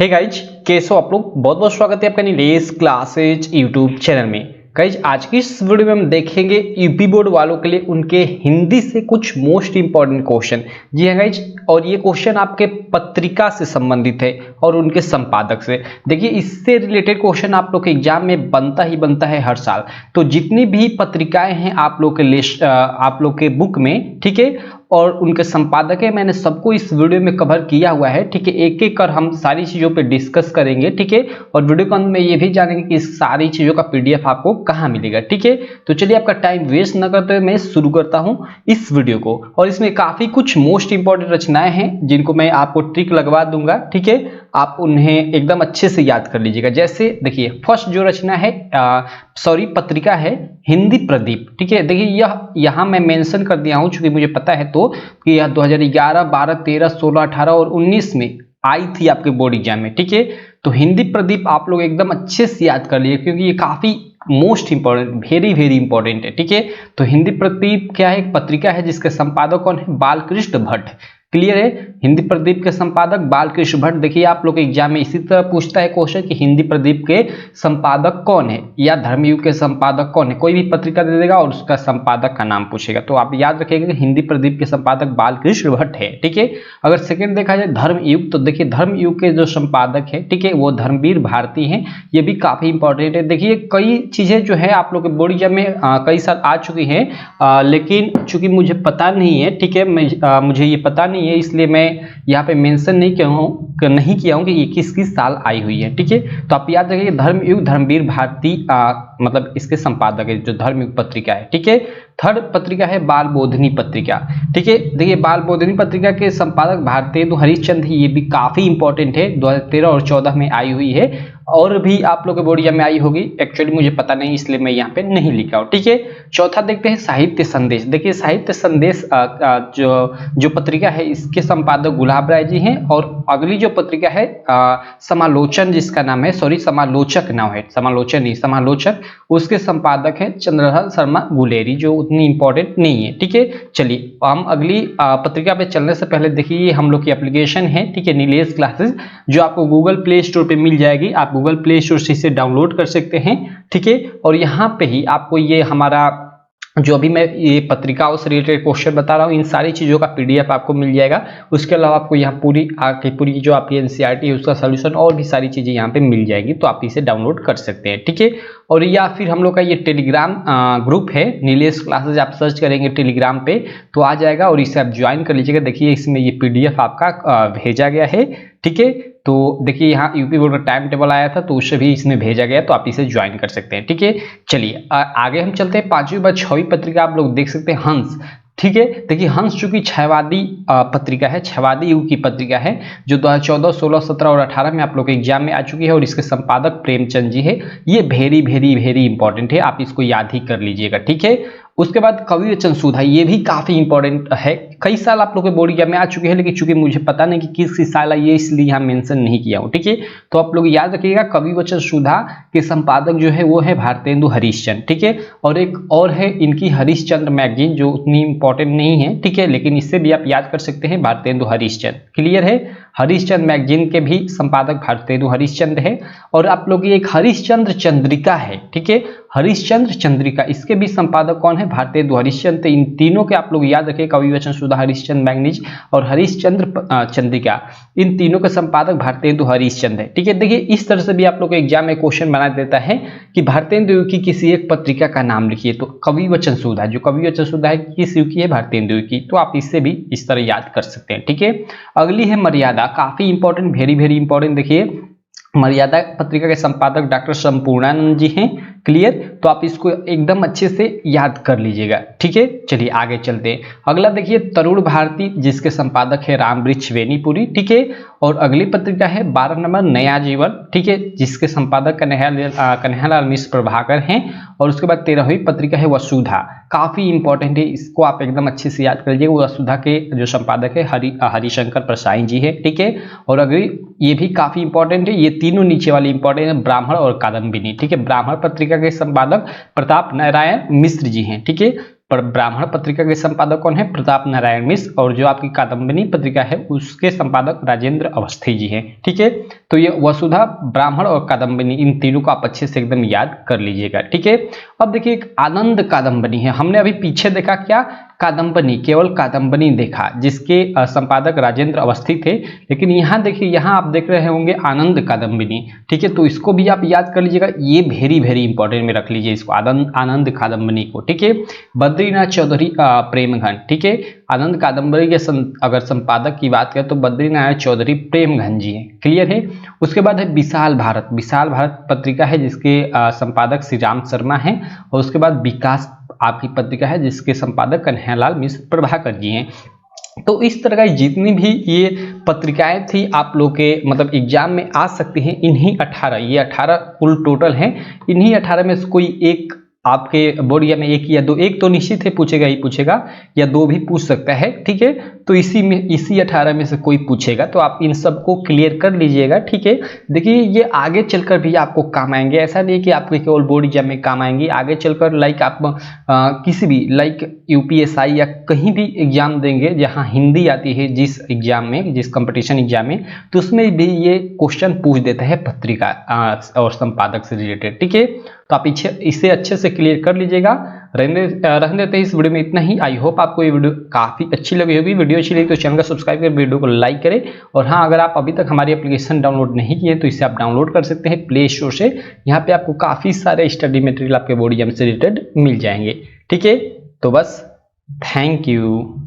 Hey guys, कैसे हो आप लोग। बहुत बहुत स्वागत है आपका नीलेश क्लासेज यूट्यूब चैनल में। गाइज, आज की इस वीडियो में हम देखेंगे यूपी बोर्ड वालों के लिए उनके हिंदी से कुछ मोस्ट इंपॉर्टेंट क्वेश्चन। जी हाँ गाइज, और ये क्वेश्चन आपके पत्रिका से संबंधित है और उनके संपादक से। देखिए, इससे रिलेटेड क्वेश्चन आप लोग के एग्जाम में बनता ही बनता है हर साल। तो जितनी भी पत्रिकाएं हैं आप लोग के लिस्ट आप लोग के बुक में, ठीक है, और उनके संपादक है, मैंने सबको इस वीडियो में कवर किया हुआ है। ठीक है, एक एक कर हम सारी चीजों पे डिस्कस करेंगे। ठीक है, और वीडियो के अंत में ये भी जानेंगे कि इस सारी चीजों का पीडीएफ आपको कहाँ मिलेगा। ठीक है, तो चलिए आपका टाइम वेस्ट न करते हुए मैं शुरू करता हूँ इस वीडियो को। और इसमें काफी कुछ मोस्ट इंपॉर्टेंट रचनाएं हैं जिनको मैं आपको ट्रिक लगवा दूंगा। ठीक है, आप उन्हें एकदम अच्छे से याद कर लीजिएगा। जैसे देखिए, फर्स्ट जो रचना है पत्रिका है हिंदी प्रदीप। ठीक है, देखिए यह यहाँ मैं मेंशन कर दिया हूँ क्योंकि मुझे पता है तो कि यह 2011, 12, 13, 16, 18 और 19 में आई थी आपके बोर्ड एग्जाम में। ठीक है, तो हिंदी प्रदीप आप लोग एकदम अच्छे से याद कर लीजिए क्योंकि ये काफी most important, very very important है। ठीक है, तो हिंदी प्रदीप क्या है, एक पत्रिका है जिसके संपादक कौन है, बालकृष्ण भट्ट। क्लियर है, हिंदी प्रदीप के संपादक बालकृष्ण भट्ट। देखिए आप लोग के एग्जाम में इसी तरह पूछता है क्वेश्चन कि हिंदी प्रदीप के संपादक कौन है या धर्मयुग के संपादक कौन है। कोई भी पत्रिका दे देगा और उसका संपादक का नाम पूछेगा, तो आप याद रखिएगा कि हिंदी प्रदीप के संपादक बालकृष्ण भट्ट है। ठीक है, अगर सेकंड देखा जाए धर्मयुग, तो देखिए धर्मयुग के जो संपादक है, ठीक है, वो धर्मवीर भारती हैं। ये भी काफी इंपॉर्टेंट है। देखिए कई चीजें जो है आप लोग के बोर्ड एग्जाम में कई साल आ चुकी हैं, लेकिन चूंकि मुझे पता नहीं है, ठीक है, मुझे ये पता नहीं है, इसलिए मैं यहाँ पे मेंशन नहीं किया हूँ कि ये किस किस साल आई हुई है। ठीक है, तो आप याद रखिए धर्मयुग धर्मवीर भारती मतलब इसके संपादक है जो धर्मयुग पत्रिका है। ठीक है, थर्ड पत्रिका है बाल बोधनी पत्रिका। ठीक है, देखिए बाल बोधनी पत्रिका के संपादक भारतेंदु हरिश्चंद्र, ये भी काफी इंपॉर्टेंट है, 2013 और 14 में आई हुई है और भी आप लोग के बोर्ड एग्जाम में आई होगी। एक्चुअली मुझे पता नहीं इसलिए मैं यहाँ पे नहीं लिखा हूँ। ठीक है, चौथा देखते हैं साहित्य संदेश। देखिए साहित्य संदेश जो पत्रिका है इसके संपादक गुलाब राय जी हैं। और अगली जो पत्रिका है समालोचन, जिसका नाम है, सॉरी समालोचक नाम है, समालोचन नहीं समालोचक, उसके संपादक है चंद्रलाल शर्मा गुलेरी, जो उतनी इंपॉर्टेंट नहीं है। ठीक है, चलिए हम अगली पत्रिका पे चलने से पहले देखिए हम लोग की एप्लीकेशन है, ठीक है, नीलेश क्लासेस, जो आपको गूगल प्ले स्टोर पे मिल जाएगी। आप गूगल प्ले स्टोर से इसे डाउनलोड कर सकते हैं। ठीक है, और यहाँ पे ही आपको ये हमारा जो अभी मैं ये पत्रिकाओं से रिलेटेड क्वेश्चन बता रहा हूँ, इन सारी चीज़ों का पीडीएफ आपको मिल जाएगा। उसके अलावा आपको यहाँ पूरी जो आपकी एनसीईआरटी है उसका सोल्यूशन और भी सारी चीज़ें यहाँ पे मिल जाएगी, तो आप इसे डाउनलोड कर सकते हैं। ठीक है, और या फिर हम लोग का ये टेलीग्राम ग्रुप है नीलेश क्लासेज, आप सर्च करेंगे टेलीग्राम पे तो आ जाएगा और इसे आप ज्वाइन कर लीजिएगा। देखिए इसमें ये पीडीएफ आपका भेजा गया है। ठीक है, तो देखिए यहाँ यूपी बोर्ड का टाइम टेबल आया था तो उससे भी इसमें भेजा गया, तो आप इसे ज्वाइन कर सकते हैं। ठीक है, चलिए आगे हम चलते हैं। 5वीं व 6वीं पत्रिका आप लोग देख सकते हैं हंस। ठीक है, देखिए हंस चूंकि छयवादी पत्रिका है, छयवादी युग की पत्रिका है, जो 2014, 16, 17 और 18 में आप लोग के एग्जाम में आ चुकी है और इसके संपादक प्रेमचंद जी है। ये वेरी वेरी वेरी इंपॉर्टेंट है, आप इसको याद ही कर लीजिएगा। ठीक है, उसके बाद कवि वचन सुधा, ये भी काफी इंपॉर्टेंट है, कई साल आप लोग के बोर्ड एग्जाम में आ चुके हैं, लेकिन चूंकि मुझे पता नहीं कि किस साल आई है इसलिए यहाँ मेंशन नहीं किया हूँ। ठीक है, तो आप लोग याद रखिएगा कवि वचन सुधा के संपादक जो है वो है भारतेंदु हरिश्चंद्र। ठीक है, और एक और है इनकी हरिश्चंद्र मैगजीन, जो उतनी इंपॉर्टेंट नहीं है। ठीक है, लेकिन इससे भी आप याद कर सकते हैं भारतेंदु हरिश्चंद्र। क्लियर है, हरिश्चंद्र मैगजीन के भी संपादक भारतेंदु हरिश्चंद्र है। और आप लोग एक हरिश्चंद्र चंद्रिका है। ठीक है, हरिश्चंद्र चंद्रिका, इसके भी संपादक कौन है, भारतेंदु हरिश्चंद्र। इन तीनों के आप लोग याद रखें, कवि वचन सुधा, हरिश्चंद्र मैगनीज और हरिश्चंद्र चंद्रिका, इन तीनों के संपादक भारतेंदु हरिश्चंद्र है। ठीक है, देखिए इस तरह से भी आप लोग के एग्जाम में क्वेश्चन बना देता है कि भारतेंदु युग की किसी एक पत्रिका का नाम लिखिए, तो कवि वचन सुधा, जो कवि वचन सुधा है किस युग की है, भारतेंदु युग की, तो आप इससे भी इस तरह याद कर सकते हैं। ठीक है, अगली है मर्यादा, काफी इंपॉर्टेंट, वेरी वेरी इंपॉर्टेंट। देखिए मर्यादा पत्रिका के संपादक डॉक्टर संपूर्णानंद जी हैं। क्लियर, तो आप इसको एकदम अच्छे से याद कर लीजिएगा। ठीक है, चलिए आगे चलते हैं। अगला देखिए तरुण भारती, जिसके संपादक है रामवृक्ष वेनीपुरी। ठीक है, और अगली पत्रिका है 12 नंबर नया जीवन। ठीक है, जिसके संपादक कन्हैयालाल मिश्र प्रभाकर हैं। और उसके बाद 13वीं पत्रिका है वसुधा, काफी इंपॉर्टेंट है, इसको आप एकदम अच्छे से याद कर लीजिएगा। वसुधा के जो संपादक है हरिशंकर प्रसाई जी है। ठीक है, और अगली ये भी काफी इंपॉर्टेंट है, ये तीनों नीचे वाली इंपॉर्टेंट है, ब्राह्मण और कादम्बिनी। ठीक है, ब्राह्मण पत्रिका के संपादक प्रताप नारायण मिश्र जी हैं। ठीक है, पर ब्राह्मण पत्रिका के संपादक कौन है? प्रताप नारायण मिश्र। और जो आपकी कादम्बिनी पत्रिका है उसके संपादक राजेंद्र अवस्थी जी हैं। ठीक है, तो ये वसुधा, ब्राह्मण और कादम्बिनी, इन तीनों को आप अच्छे से एकदम याद कर लीजिएगा। ठीक है, अब देखिए एक आनंद कादम्बिनी है। हमने अभी पीछे देखा क्या? कादम्बिनी, केवल कादम्बिनी देखा जिसके संपादक राजेंद्र अवस्थी थे, लेकिन यहाँ देखिए, यहाँ आप देख रहे होंगे आनंद कादम्बिनी। ठीक है, तो इसको भी आप याद कर लीजिएगा, ये वेरी वेरी इंपॉर्टेंट में रख लीजिए इसको, आनंद कादम्बिनी को। ठीक है, बद्रीनाथ चौधरी प्रेमघन। ठीक है, आनंद कादम्बरी के अगर संपादक की बात करें तो बद्रीनाथ चौधरी प्रेमघन जी हैं। क्लियर है? उसके बाद है विशाल भारत। विशाल भारत पत्रिका है जिसके संपादक श्री राम शर्मा हैं। और उसके बाद विकास आपकी पत्रिका है जिसके संपादक कन्हैयालाल मिश्र प्रभाकर जी हैं। तो इस तरह की जितनी भी ये पत्रिकाएं थी आप लोग के मतलब एग्जाम में आ सकती हैं, इन्हीं 18, ये 18 कुल टोटल हैं, इन्हीं 18 में से कोई एक आपके बोर्ड या में एक या दो, एक तो निश्चित है पूछेगा ही पूछेगा, या दो भी पूछ सकता है। ठीक है, तो इसी 18 में से कोई पूछेगा, तो आप इन सबको क्लियर कर लीजिएगा। ठीक है, देखिए ये आगे चलकर भी आपको काम आएंगे, ऐसा नहीं कि आपके केवल बोर्ड एग्जाम में काम आएंगे, आगे चलकर लाइक आप किसी भी लाइक यूपीएसआई या कहीं भी एग्जाम देंगे जहां हिंदी आती है, जिस एग्जाम में, जिस कंपटीशन एग्जाम में, तो उसमें भी ये क्वेश्चन पूछ देता है पत्रिका और संपादक से रिलेटेड। ठीक है, तो आप इसे अच्छे से क्लियर कर लीजिएगा। रहने देते हैं इस वीडियो में इतना ही। आई होप आपको ये वीडियो काफी अच्छी लगी होगी। वीडियो अच्छी लगी तो चैनल को सब्सक्राइब करें, वीडियो को लाइक करें। और हाँ, अगर आप अभी तक हमारी एप्लीकेशन डाउनलोड नहीं किए तो इसे आप डाउनलोड कर सकते हैं प्ले स्टोर से। यहाँ पे आपको काफी सारे स्टडी मटेरियल आपके बोर्ड एग्जाम से रिलेटेड मिल जाएंगे। ठीक है, तो बस थैंक यू।